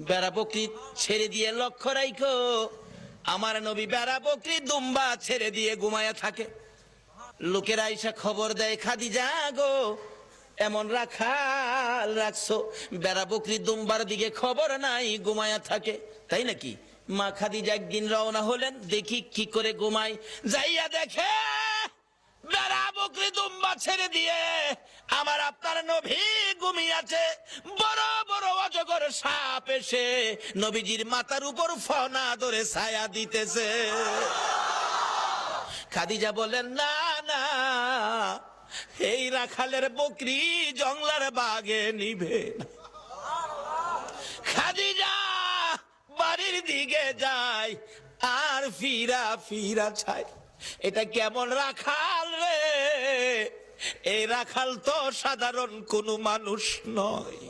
বেড়া বকরি ছেড়ে দিয়ে লক্ষ্য রাখো, আমার নবী বেড়া বকরি দুম্বা ছেড়ে দিয়ে ঘুমায়া থাকে। লোকেরা এসে খবর দেয়, খাদিজা গো, এমন রাখাল রাখছো, বেড়া বকরি দুম্বার দিকে খবর নাই, ঘুমায়া থাকে। তাই নাকি? মা খাদিজা একদিন রওনা হলেন, দেখি কি করে ঘুমাই। যাইয়া দেখে বেড়া বকরি দুম্বা ছেড়ে দিয়ে আমার আপনার নবী ঘুমিয়েছে। বড় বড় অজগর সাপ এসে নবীজির মাথার উপর ফনা ধরে ছায়া দিতেছে। খাদিজা বলেন, না না, এই রাখালের বকরি জংলার বাগে নিবে না। খাদিজা বাড়ির দিকে যায় আর ফিরা ফিরা চায়, এটা কেমন রাখাল রে? এই রাখাল তো সাধারণ কোনো মানুষ নয়।